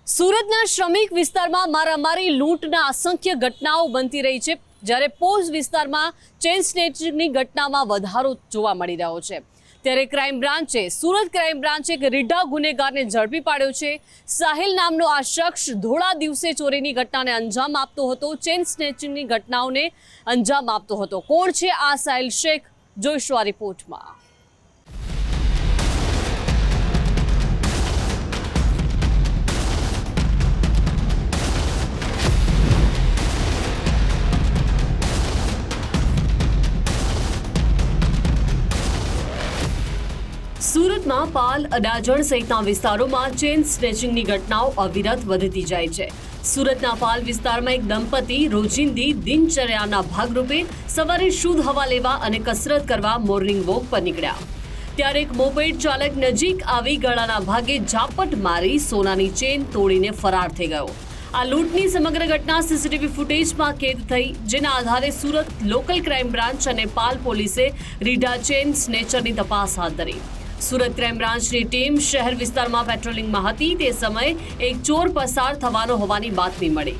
સુરતના શ્રમિક વિસ્તારમાં મારામારી લૂંટના અસંખ્ય ઘટનાઓ બનતી રહી છે, જ્યારે પોઝ વિસ્તારમાં ચેઇન સ્નેચિંગની ઘટનામાં વધારો જોવા મળી રહ્યો છે। ત્યારે સુરત ક્રાઇમ બ્રાન્ચે એક રીઢા ગુનેગારને ઝડપી પાડ્યો છે। સાહિલ નામનો આ શખ્સ ધોળા દિવસે ચોરીની ઘટનાને અંજામ આપતો હતો, ચેઇન સ્નેચિંગની ઘટનાઓને અંજામ આપતો હતો। કોણ છે આ સાહિલ શેખ, જોઈશું આ રિપોર્ટમાં। સુરતમાં પાલ, અડાજણ સહિતના વિસ્તારોમાં ચેઇન સ્નેચિંગની ઘટનાઓ અવિરત વધતી જાય છે। સુરતના પાલ વિસ્તારમાં એક દંપતી રોજિંદી દિનચર્યાના ભાગરૂપે સવારે શુદ્ધ હવા લેવા અને કસરત કરવા મોર્નિંગ વોક પર નીકળ્યા। ત્યારે એક મોપેડ ચાલક નજીક આવી ગળાના ભાગે ઝાપટ મારી સોનાની ચેઇન તોડીને ફરાર થઈ ગયો। આ લૂંટની સમગ્ર ઘટના સીસીટીવી ફૂટેજમાં કેદ થઈ, જેના આધારે સુરત લોકલ ક્રાઇમ બ્રાન્ચ અને પાલ પોલીસે રીઢા ચેઇન સ્નેચરની તપાસ હાથ ધરી। સુરત ક્રાઇમ બ્રાન્ચની ટીમ શહેર વિસ્તારમાં પેટ્રોલિંગમાં હતી। તે સમયે એક ચોર પસાર થવાનો હોવાની બાતમી મળી।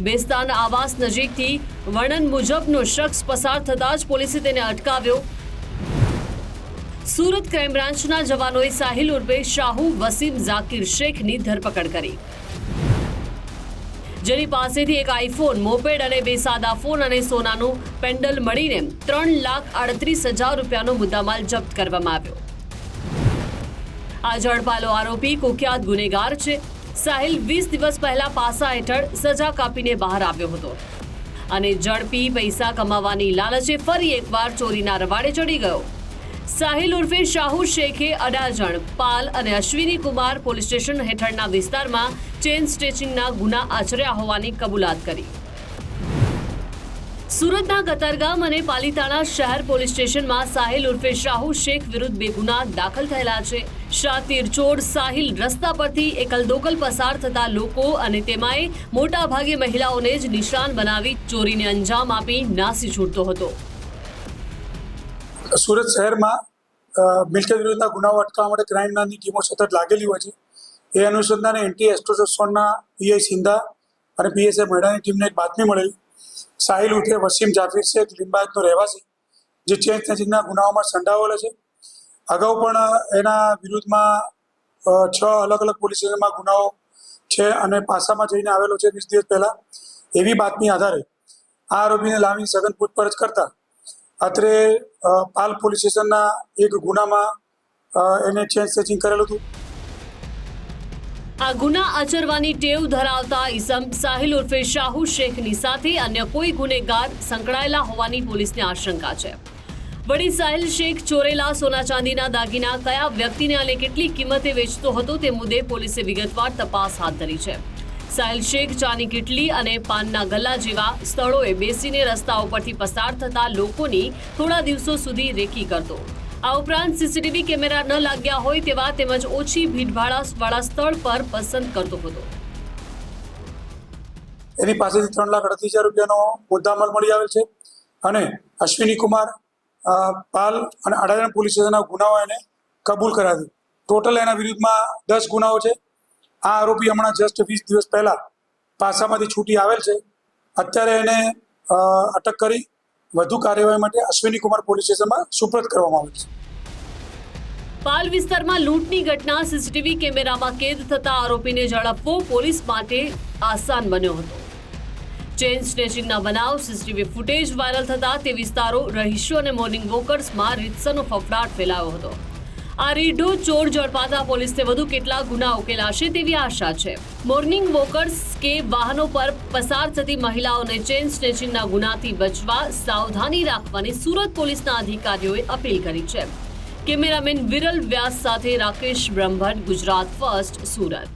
બેસ્તાન આવાસ નજીકથી વર્ણન મુજબનો શખ્સ પસાર થતા જ પોલીસે તેને અટકાવ્યો। સુરત ક્રાઇમ બ્રાન્ચના જવાનોએ સાહિલ ઉર્ફે શાહુ વસીમ ઝાકીર શેખની ધરપકડ કરી, જેની પાસેથી એક આઈફોન, મોપેડ અને બે સાદા ફોન અને સોનાનું પેન્ડલ મળીને 3,38,000 રૂપિયાનો મુદ્દામાલ જપ્ત કરવામાં આવ્યો। આ ઝડપાયેલો આરોપી કુખ્યાત ગુનેગાર છે। સાહિલ 20 દિવસ પહેલા પાસા હેઠળ સજા કાપીને બહાર આવ્યો હતો અને ઝડપી પૈસા કમાવાની લાલચે ફરી એકવાર ચોરીના રવાડે ચડી ગયો। સાહિલ ઉર્ફે શાહુ શેખે અડાજણ, પાલ અને અશ્વિની કુમાર પોલીસ સ્ટેશન હેઠળના વિસ્તારમાં ચેઇન સ્નેચિંગના ગુના આચર્યા હોવાની કબૂલાત કરી। સુરતના કતારગામ અને પાલિતાણા શહેર પોલીસ સ્ટેશનમાં સાહિલ ઉર્ફે શાહુ શેખ વિરુદ્ધ 2 ગુના દાખલ થયેલા છે। શાતીર ચોર સાહિલ રસ્તા પરથી એકલદોકલ પસાર થતા લોકો અને તેમાંય મોટાભાગે મહિલાઓને જ નિશાન બનાવી ચોરીને અંજામ આપી નાસી છૂટતો હતો। સુરત શહેરમાં મિલકત વિરુદ્ધના ગુનાઓ અટકાવવા માટે ક્રાઇમ બ્રાન્ચની ટીમો સતત લાગેલી હોય છે। એ અનુસંધાને એન્ટી એસ્ટ્રોઝોનના પીઆઈ સિંધા અને પીએસઆઈ મેડાની ટીમને એક બાતમી મળેલી। સાહિલ ઉર્ફે વસીમ જાફીર શેખ લિંબાયતનો રહેવાસી, જે ચેઇન સ્નેચિંગના ગુનાઓમાં સંડોવાયેલો છે। અગાઉ પણ એના વિરુદ્ધમાં 6 અલગ અલગ પોલીસ સ્ટેશનમાં ગુનાઓ છે અને પાસામાં જઈને આવેલો છે 20 દિવસ પહેલાં। એવી બાતમી આધારે આ આરોપીને લાવી સઘન પૂછપરછ કરતા અત્રે પાલ પોલીસ સ્ટેશનના એક ગુનામાં એને ચેઇન સ્નેચિંગ કરેલું હતું। આ ગુના આચરવાની ટેવ ધરાવતા ઇસમ સાહિલ ઉર્ફે શાહુ શેખની સાથે અન્ય કોઈ ગુનેગાર સંકળાયેલા હોવાની પોલીસને આશંકા છે। વળી સાહિલ શેખ ચોરેલા સોના ચાંદીના દાગીના કયા વ્યક્તિને અને કેટલી કિંમતે વેચતો હતો તે મુદ્દે પોલીસે વિગતવાર તપાસ હાથ ધરી છે। સાહિલ શેખ ચાની કીટલી અને પાનના ગલ્લા જેવા સ્થળોએ બેસીને રસ્તા ઉપરથી પસાર થતા લોકોની થોડા દિવસો સુધી રેકી કરતો। આ ઉપરાંત સીસીટીવી કેમેરા ન લાગ્યા હોય તેવા તેમજ ઓછી ભીડભાડવાળા સ્થળ પર પસંદ કરતો હતો। એની પાસેથી 3,38,000 રૂપિયાનો મુદ્દામાલ મળી આવેલ છે અને અશ્વિની કુમાર, પાલ અને અડાજણ પોલીસ સ્ટેશનના ગુનાઓ એને કબૂલ કરાવ્યું। ટોટલ એના વિરુદ્ધમાં 10 ગુનાઓ છે। આ આરોપી હમણાં જસ્ટ 20 દિવસ પહેલાં પાસામાંથી છૂટી આવેલ છે। અત્યારે એને અટક કરી વધુ કાર્યવાહી માટે અશ્વિની કુમાર પોલીસ સ્ટેશનમાં સુપરત કરવામાં આવેલ છે। પાલ વિસ્તારમાં લૂંટની ઘટના સીસીટીવી કેમેરામાં કેદ થતા આરોપીને ઝડપવો પોલીસ માટે આસાન બન્યો હતો। ચેઇન સ્નેચિંગના બનાવ સીસીટીવી ફૂટેજ વાયરલ થતા તે વિસ્તારો, રહીશો અને મોર્નિંગ વોકર્સમાં રીતસરનો ફફડાટ ફેલાયો હતો। આ રીઢો ચોર ઝડપાતા પોલીસને વધુ કેટલાક ગુના ઉકેલાશે તેવી આશા છે। મોર્નિંગ વોકર્સ કે વાહનો પર પસાર થતી મહિલાઓને ચેઇન સ્નેચિંગના ગુનાથી બચવા સાવધાની રાખવાની સુરત પોલીસના અધિકારીઓએ અપીલ કરી છે। કેમેરામેન વિરલ વ્યાસ સાથે રાકેશ બ્રહ્મભટ્ટ, ગુજરાત ફર્સ્ટ, સુરત।